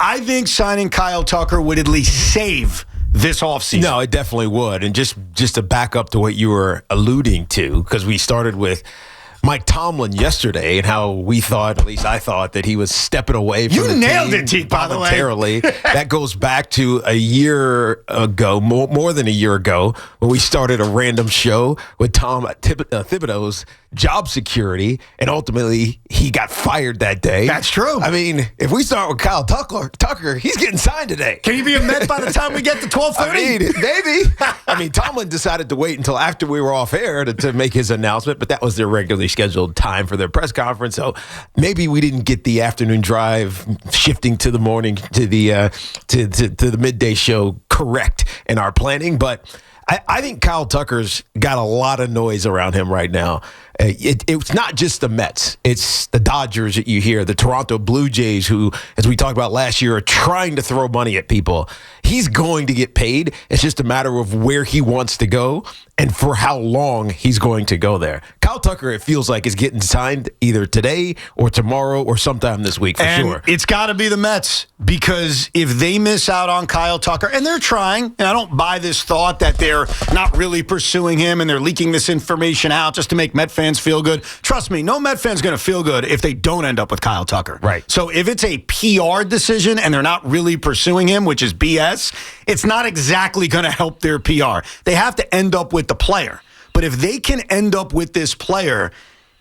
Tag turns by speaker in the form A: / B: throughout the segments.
A: I think signing Kyle Tucker would at least save this offseason.
B: No, it definitely would. And just to back up to what you were alluding to, because we started with Mike Tomlin yesterday and how we thought, at least I thought, that he was stepping away from the team.
A: You nailed it, T, by the way.
B: Voluntarily. That goes back to a year ago, more than a year ago, when we started a random show with Tom Thibodeau's job security, and ultimately he got fired that day.
A: That's true.
B: I mean, if we start with Kyle Tucker, he's getting signed today.
A: Can he be a Met by the time we get to 12:30?
B: I mean, maybe. I mean, Tomlin decided to wait until after we were off air to make his announcement, but that was their regularly scheduled time for their press conference. So maybe we didn't get the afternoon drive shifting to the morning to the midday show correct in our planning, but I think Kyle Tucker's got a lot of noise around him right now. It's not just the Mets. It's the Dodgers that you hear, the Toronto Blue Jays, who, as we talked about last year, are trying to throw money at people. He's going to get paid. It's just a matter of where he wants to go and for how long he's going to go there. Kyle Tucker, it feels like, is getting signed either today or tomorrow or sometime this week for sure.
A: It's got to be the Mets, because if they miss out on Kyle Tucker, and they're trying, and I don't buy this thought that they're not really pursuing him and they're leaking this information out just to make Met fans feel good. Trust me, no Met fan's going to feel good if they don't end up with Kyle Tucker.
B: Right.
A: So if it's a PR decision and they're not really pursuing him, which is BS, it's not exactly going to help their PR. They have to end up with the player. But if they can end up with this player,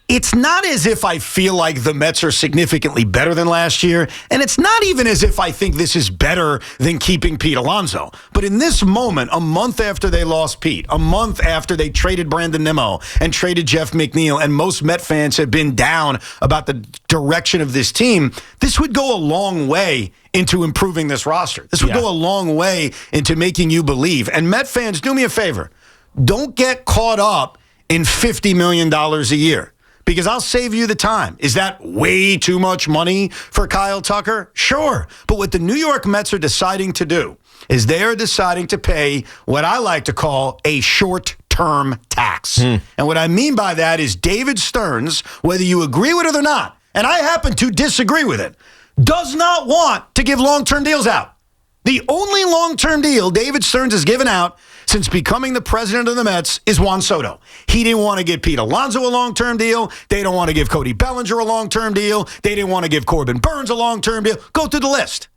A: it's not as if I feel like the Mets are significantly better than last year, and it's not even as if I think this is better than keeping Pete Alonso. But in this moment, a month after they lost Pete, a month after they traded Brandon Nimmo and traded Jeff McNeil, and most Met fans have been down about the direction of this team, this would go a long way into improving this roster. This would go a long way into making you believe. And Met fans, do me a favor. Don't get caught up in $50 million a year, because I'll save you the time. Is that way too much money for Kyle Tucker? Sure. But what the New York Mets are deciding to do is they are deciding to pay what I like to call a short-term tax. And what I mean by that is David Stearns, whether you agree with it or not, and I happen to disagree with it, does not want to give long-term deals out. The only long-term deal David Stearns has given out since becoming the president of the Mets is Juan Soto. He didn't want to give Pete Alonso a long-term deal. They don't want to give Cody Bellinger a long-term deal. They didn't want to give Corbin Burns a long-term deal. Go through the list.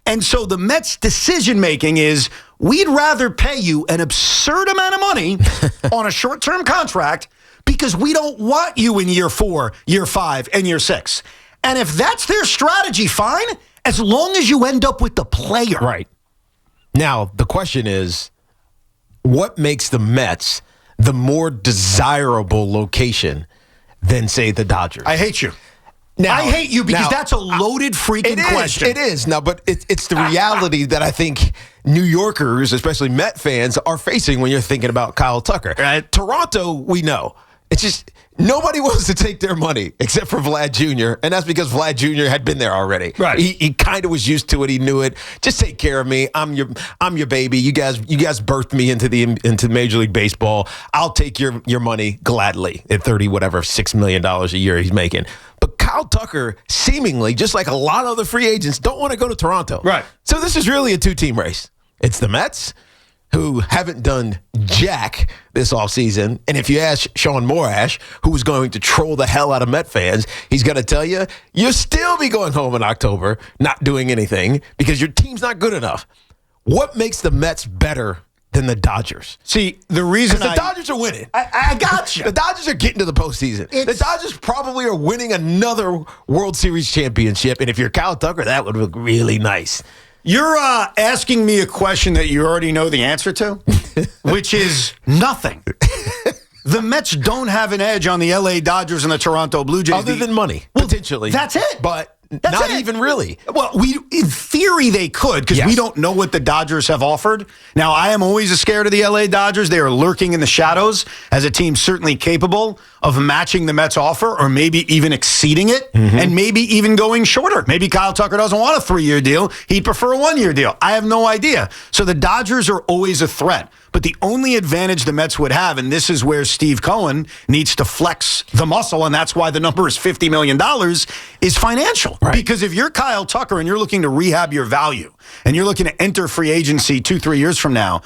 A: And so the Mets' decision-making is, we'd rather pay you an absurd amount of money on a short-term contract because we don't want you in year 4, year 5, and year 6. And if that's their strategy, fine, as long as you end up with the player.
B: Right. Now, the question is, what makes the Mets the more desirable location than, say, the Dodgers?
A: I hate you.
B: Now,
A: I hate you because that's a loaded freaking question.
B: It is. Now, but it's the reality that I think New Yorkers, especially Met fans, are facing when you're thinking about Kyle Tucker.
A: Right.
B: Toronto, we know. It's just nobody wants to take their money except for Vlad Jr., and that's because Vlad Jr. had been there already.
A: Right.
B: He kind of was used to it. He knew it. Just take care of me. I'm your baby. You guys birthed me into Major League Baseball. I'll take your money gladly at $6 million a year he's making. But Kyle Tucker, seemingly, just like a lot of other free agents, don't want to go to Toronto.
A: Right.
B: So this is really a two-team race. It's the Mets, who haven't done jack this offseason. And if you ask Sean Morash, who's going to troll the hell out of Met fans, he's going to tell you, you'll still be going home in October, not doing anything, because your team's not good enough. What makes the Mets better than the Dodgers?
A: See, the reason
B: the Dodgers are winning.
A: I got you.
B: The Dodgers are getting to the postseason. The Dodgers probably are winning another World Series championship. And if you're Kyle Tucker, that would look really nice.
A: You're asking me a question that you already know the answer to, which is nothing. The Mets don't have an edge on the LA Dodgers and the Toronto Blue Jays.
B: Other than money, potentially.
A: That's it.
B: But not even really.
A: Well, in theory, they could, because we don't know what the Dodgers have offered. Now, I am always scared of the LA Dodgers. They are lurking in the shadows as a team certainly capable of matching the Mets offer, or maybe even exceeding it, and maybe even going shorter. Maybe Kyle Tucker doesn't want a 3-year deal. He'd prefer a 1-year deal. I have no idea. So the Dodgers are always a threat. But the only advantage the Mets would have, and this is where Steve Cohen needs to flex the muscle, and that's why the number is $50 million, is financial.
B: Right.
A: Because if you're Kyle Tucker and you're looking to rehab your value, and you're looking to enter free agency 2-3 years from now,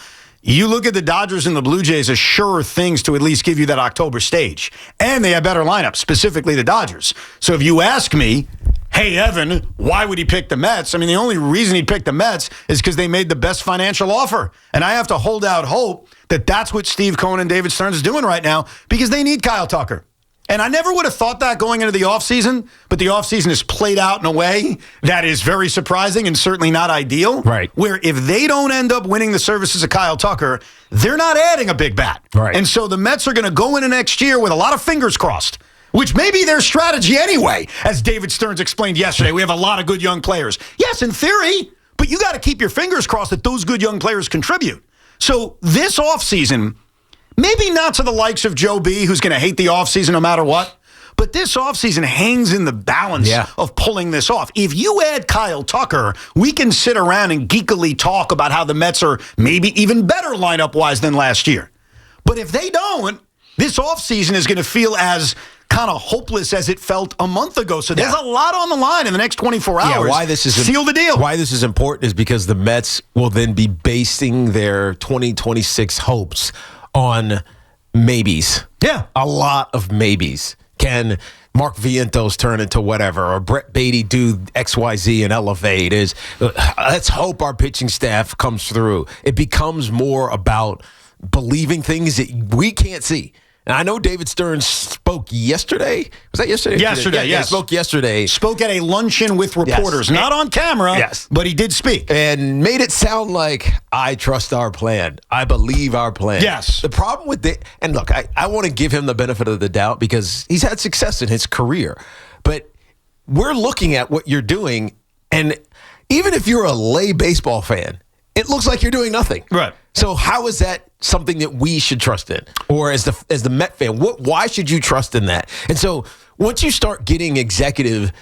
A: you look at the Dodgers and the Blue Jays as surer things to at least give you that October stage. And they have better lineups, specifically the Dodgers. So if you ask me, hey, Evan, why would he pick the Mets? I mean, the only reason he'd pick the Mets is because they made the best financial offer. And I have to hold out hope that that's what Steve Cohen and David Stearns is doing right now because they need Kyle Tucker. And I never would have thought that going into the offseason, but the offseason is played out in a way that is very surprising and certainly not ideal.
B: Right.
A: Where if they don't end up winning the services of Kyle Tucker, they're not adding a big bat.
B: Right.
A: And so the Mets are going to go into next year with a lot of fingers crossed, which may be their strategy anyway. As David Stearns explained yesterday, we have a lot of good young players. Yes, in theory, but you got to keep your fingers crossed that those good young players contribute. So this offseason, maybe not to the likes of Joe B., who's going to hate the offseason no matter what, but this offseason hangs in the balance of pulling this off. If you add Kyle Tucker, we can sit around and geekily talk about how the Mets are maybe even better lineup-wise than last year. But if they don't, this offseason is going to feel as kind of hopeless as it felt a month ago. So there's a lot on the line in the next 24 hours.
B: Yeah, why this is
A: seal the deal.
B: Why this is important is because the Mets will then be basing their 2026 hopes on maybes.
A: Yeah.
B: A lot of maybes. Can Mark Vientos turn into whatever, or Brett Beatty do XYZ and elevate? Let's hope our pitching staff comes through. It becomes more about believing things that we can't see. And I know David Stearns spoke yesterday. Was that yesterday?
A: Yesterday, yes.
B: He spoke yesterday.
A: Spoke at a luncheon with reporters. Not on camera, but he did speak.
B: And made it sound like, I trust our plan. I believe our plan.
A: Yes.
B: The problem with it, and look, I want to give him the benefit of the doubt because he's had success in his career. But we're looking at what you're doing, and even if you're a lay baseball fan, it looks like you're doing nothing.
A: Right.
B: So how is that something that we should trust in? Or as the Met fan, why should you trust in that? And so once you start getting executives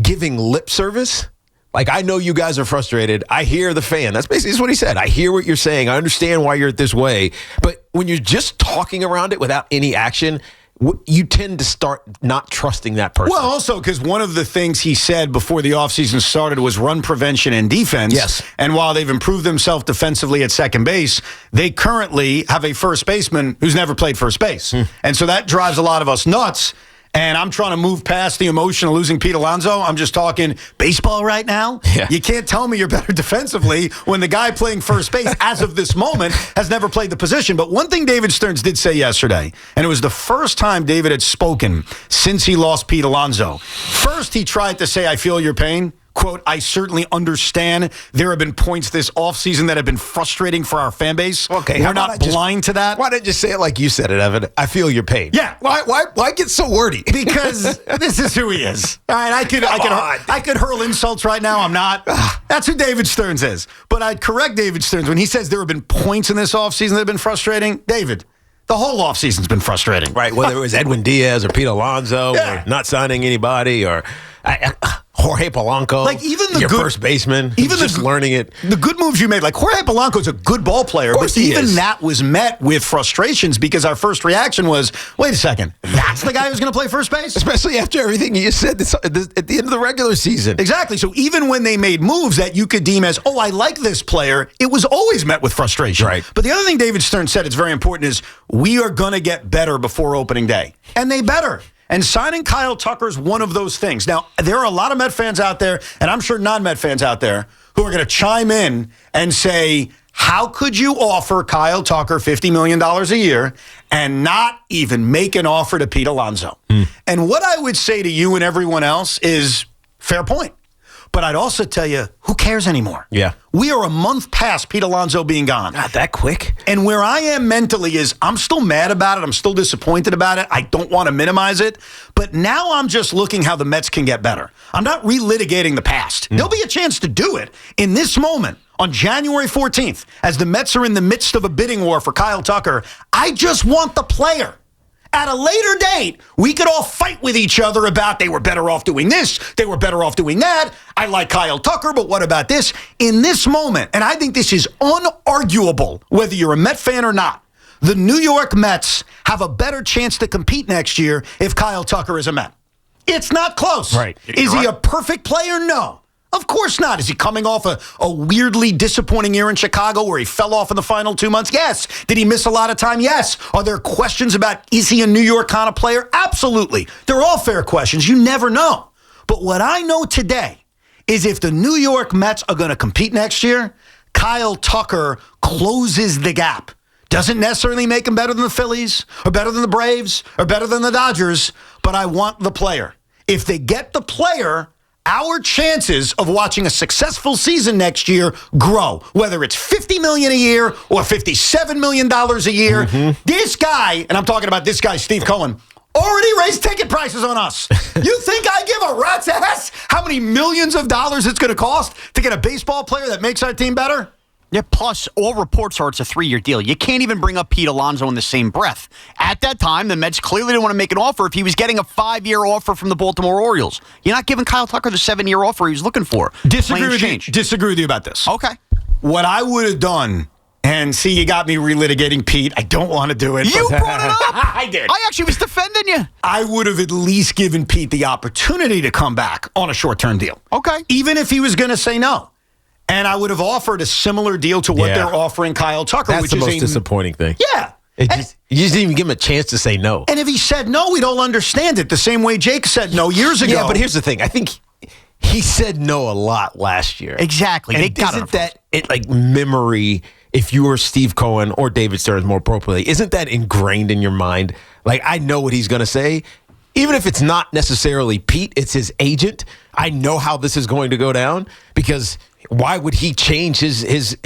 B: giving lip service, like, I know you guys are frustrated. I hear the fan. That's basically what he said. I hear what you're saying. I understand why you're this way. But when you're just talking around it without any action, you tend to start not trusting that person.
A: Well, also because one of the things he said before the offseason started was run prevention and defense.
B: Yes.
A: And while they've improved themselves defensively at second base, they currently have a first baseman who's never played first base. And so that drives a lot of us nuts. And I'm trying to move past the emotion of losing Pete Alonso. I'm just talking baseball right now.
B: Yeah.
A: You can't tell me you're better defensively when the guy playing first base, as of this moment, has never played the position. But one thing David Stearns did say yesterday, and it was the first time David had spoken since he lost Pete Alonso. First, he tried to say, I feel your pain. Quote, I certainly understand there have been points this offseason that have been frustrating for our fan base.
B: Okay,
A: we're not blind to that.
B: Why didn't you say it like you said it, Evan? I feel your pain.
A: Yeah.
B: Why get so wordy?
A: Because this is who he is. All right, I could hurl insults right now. I'm not. That's who David Stearns is. But I'd correct David Stearns when he says there have been points in this offseason that have been frustrating. David, the whole offseason's been frustrating.
B: Right, whether it was Edwin Diaz or Pete Alonso or not signing anybody or Jorge Polanco,
A: like even the
B: your
A: good,
B: first baseman,
A: even
B: just learning it.
A: The good moves you made, like Jorge Polanco is a good ball player, but even that was met with frustrations because our first reaction was, wait a second, that's the guy who's going to play first base?
B: Especially after everything you said at the end of the regular season.
A: Exactly. So even when they made moves that you could deem as, oh, I like this player, it was always met with frustration.
B: Right.
A: But the other thing David Stearns said, it's very important, is we are going to get better before opening day. And they better. And signing Kyle Tucker is one of those things. Now, there are a lot of Met fans out there, and I'm sure non-Met fans out there, who are going to chime in and say, how could you offer Kyle Tucker $50 million a year and not even make an offer to Pete Alonso? And what I would say to you and everyone else is, fair point. But I'd also tell you, who cares anymore?
B: Yeah.
A: We are a month past Pete Alonso being gone.
B: Not that quick.
A: And where I am mentally is I'm still mad about it. I'm still disappointed about it. I don't want to minimize it. But now I'm just looking how the Mets can get better. I'm not relitigating the past. There'll be a chance to do it in this moment on January 14th as the Mets are in the midst of a bidding war for Kyle Tucker. I just want the player. At a later date, we could all fight with each other about they were better off doing this, they were better off doing that. I like Kyle Tucker, but what about this? In this moment, and I think this is unarguable, whether you're a Met fan or not, the New York Mets have a better chance to compete next year if Kyle Tucker is a Met. It's not close.
B: Right.
A: Is he a perfect player? No. Of course not. Is he coming off a weirdly disappointing year in Chicago where he fell off in the final 2 months? Yes. Did he miss a lot of time? Yes. Are there questions about, is he a New York kind of player? Absolutely. They're all fair questions. You never know. But what I know today is if the New York Mets are going to compete next year, Kyle Tucker closes the gap. Doesn't necessarily make him better than the Phillies or better than the Braves or better than the Dodgers, but I want the player. If they get the player, our chances of watching a successful season next year grow, whether it's $50 million a year or $57 million a year. This guy, and I'm talking about this guy, Steve Cohen, already raised ticket prices on us. You think I give a rat's ass how many millions of dollars it's going to cost to get a baseball player that makes our team better?
C: Yeah, plus, all reports are it's a 3-year deal. You can't even bring up Pete Alonso in the same breath. At that time, the Mets clearly didn't want to make an offer if he was getting a 5-year offer from the Baltimore Orioles. You're not giving Kyle Tucker the 7-year offer he was looking for.
A: Disagree with you about this.
C: Okay.
A: What I would have done, and see, you got me relitigating Pete. I don't want to do it.
C: You brought it up.
A: I did.
C: I actually was defending you.
A: I would have at least given Pete the opportunity to come back on a short-term deal.
C: Okay.
A: Even if he was going to say no. And I would have offered a similar deal to what they're offering Kyle Tucker.
B: That's
A: which
B: the
A: is
B: most disappointing thing.
A: Yeah.
B: You just didn't even give him a chance to say no.
A: And if he said no, we'd all understand it the same way Jake said no years ago.
B: Yeah, but here's the thing. I think he said no a lot last year.
C: Exactly.
B: And isn't that like memory, if you were Steve Cohen or David Stearns more appropriately, isn't that ingrained in your mind? Like, I know what he's going to say. Even if it's not necessarily Pete, it's his agent. I know how this is going to go down because why would he change his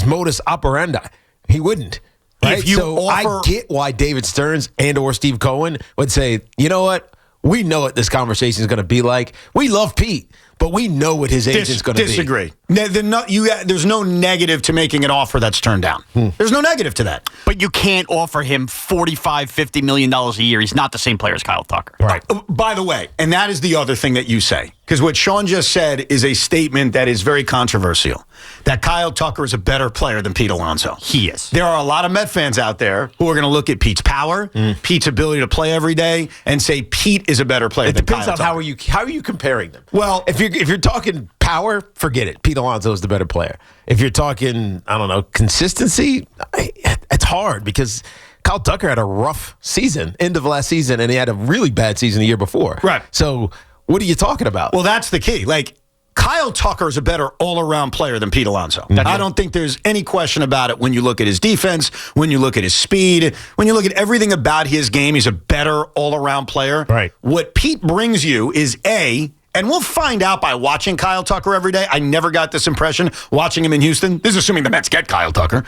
B: modus operandi? He wouldn't. Right? I get why David Stearns and or Steve Cohen would say, you know what? We know what this conversation is going to be like. We love Pete, but we know what his agent's going to be.
A: Disagree. There's no negative to making an offer that's turned down. There's no negative to that.
C: But you can't offer him $45-50 million a year. He's not the same player as Kyle Tucker.
B: Right.
A: By the way, and that is the other thing that you say, because what Sean just said is a statement that is very controversial, that Kyle Tucker is a better player than Pete Alonso.
C: He is.
A: There are a lot of Met fans out there who are going to look at Pete's power, Pete's ability to play every day, and say Pete is a better player than Kyle Tucker.
B: It depends on how are you comparing them.
A: Well,
B: if you're talking power, forget it. Pete Alonso is the better player. If you're talking, I don't know, consistency, it's hard because Kyle Tucker had a rough season, end of last season, and he had a really bad season the year before.
A: Right.
B: So what are you talking about?
A: Well, that's the key. Like, Kyle Tucker is a better all-around player than Pete Alonso. I don't think there's any question about it when you look at his defense, when you look at his speed, when you look at everything about his game, he's a better all-around player.
B: Right.
A: What Pete brings you is and we'll find out by watching Kyle Tucker every day. I never got this impression watching him in Houston. This is assuming the Mets get Kyle Tucker.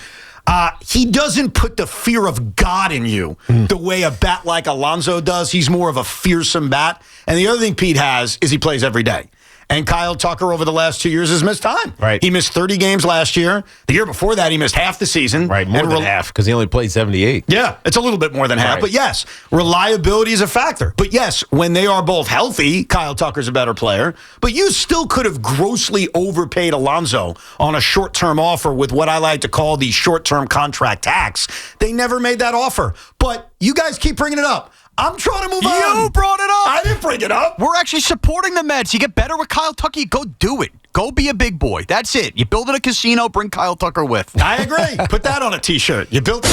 A: He doesn't put the fear of God in you the way a bat like Alonso does. He's more of a fearsome bat. And the other thing Pete has is he plays every day. And Kyle Tucker over the last 2 years has missed time.
B: Right.
A: He missed 30 games last year. The year before that, he missed half the season.
B: Right, more than half because he only played 78.
A: Yeah, it's a little bit more than half.
B: Right.
A: But yes, reliability is a factor. But yes, when they are both healthy, Kyle Tucker's a better player. But you still could have grossly overpaid Alonso on a short-term offer with what I like to call the short-term contract tax. They never made that offer. But you guys keep bringing it up. I'm trying to move on.
C: You brought it up.
A: I didn't bring it up.
C: We're actually supporting the Mets. You get better with Kyle Tucker, go do it. Go be a big boy. That's it. You build it a casino, bring Kyle Tucker with.
A: I agree. Put that on a T-shirt. You built it.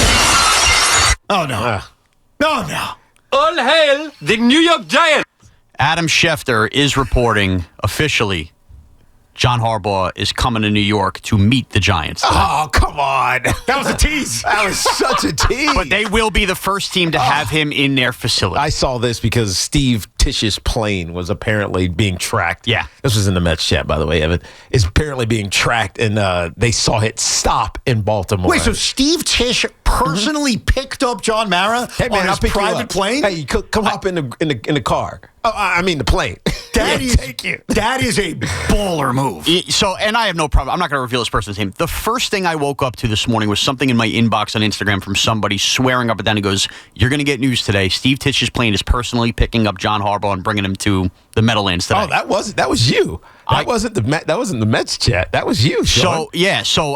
A: Oh, no. No.
D: All hail the New York Giants.
C: Adam Schefter is reporting officially John Harbaugh is coming to New York to meet the Giants.
B: Oh, come on.
A: That was a tease.
B: That was such a tease.
C: But they will be the first team to have him in their facility.
B: I saw this because Steve Tish's plane was apparently being tracked.
C: Yeah.
B: This was in the Mets chat, by the way, Evan. Is apparently being tracked, and they saw it stop in Baltimore.
A: Wait, so Steve Tisch personally picked up John Mara
B: Hey, man,
A: on
B: I'll
A: his
B: pick you
A: private
B: up.
A: plane?
B: Hey, come hop in the car. Oh, I mean the plane.
A: That
B: Yeah,
A: is
B: take you.
A: that is a baller move.
C: So, and I have no problem. I'm not going to reveal this person's name. The first thing I woke up to this morning was something in my inbox on Instagram from somebody swearing up and down. He goes, "You're going to get news today. Steve Tisch's plane is personally picking up John Harbaugh and bringing him to the Meadowlands today."
B: Oh, that was you. That wasn't the Mets chat. That was you. Sean.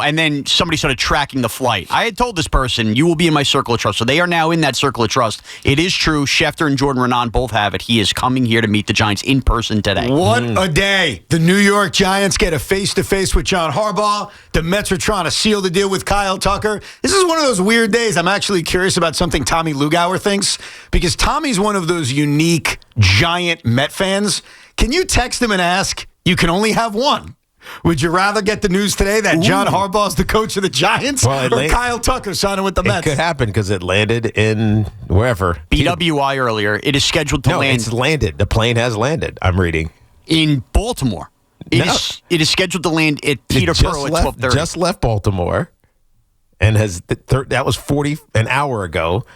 C: And then somebody started tracking the flight. I had told this person, "You will be in my circle of trust." So they are now in that circle of trust. It is true. Schefter and Jordan Renan both have it. He is coming here to meet the Giants in person today.
A: What a day. The New York Giants get a face-to-face with John Harbaugh. The Mets are trying to seal the deal with Kyle Tucker. This is one of those weird days. I'm actually curious about something Tommy Lugauer thinks, because Tommy's one of those unique Giant Met fans. Can you text him and ask, you can only have one? Would you rather get the news today that John Harbaugh's the coach of the Giants or Kyle Tucker signing with the Mets?
B: It could happen because it landed in wherever.
C: BWI earlier. It is scheduled to land.
B: It's landed. The plane has landed. I'm reading.
C: In Baltimore. It is scheduled to land at Peterborough at 12:30.
B: Just left Baltimore, and that was an hour ago,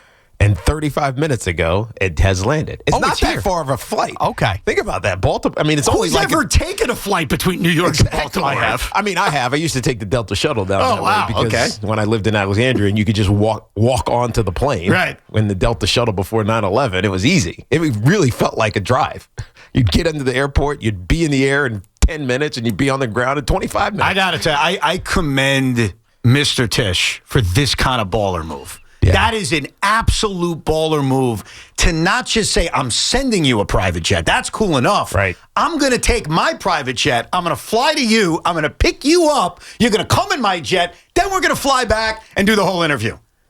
B: and 35 minutes ago it has landed. It's not that far of a flight.
C: Okay,
B: think about that. Baltimore. I mean, it's only
A: Who's ever taken a flight between New York and Baltimore?
C: I have.
B: I have. I used to take the Delta shuttle down that way because
A: okay.
B: when I lived in Alexandria, and you could just walk onto the plane.
A: Right.
B: When the Delta shuttle before 9/11, it was easy. It really felt like a drive. You'd get into the airport, you'd be in the air in 10 minutes, and you'd be on the ground in 25 minutes.
A: I got to tell you, I commend Mr. Tisch for this kind of baller move.
B: Yeah.
A: That is an absolute baller move to not just say, I'm sending you a private jet. That's cool enough.
B: Right.
A: I'm going to take my private jet. I'm going to fly to you. I'm going to pick you up. You're going to come in my jet. Then we're going to fly back and do the whole interview.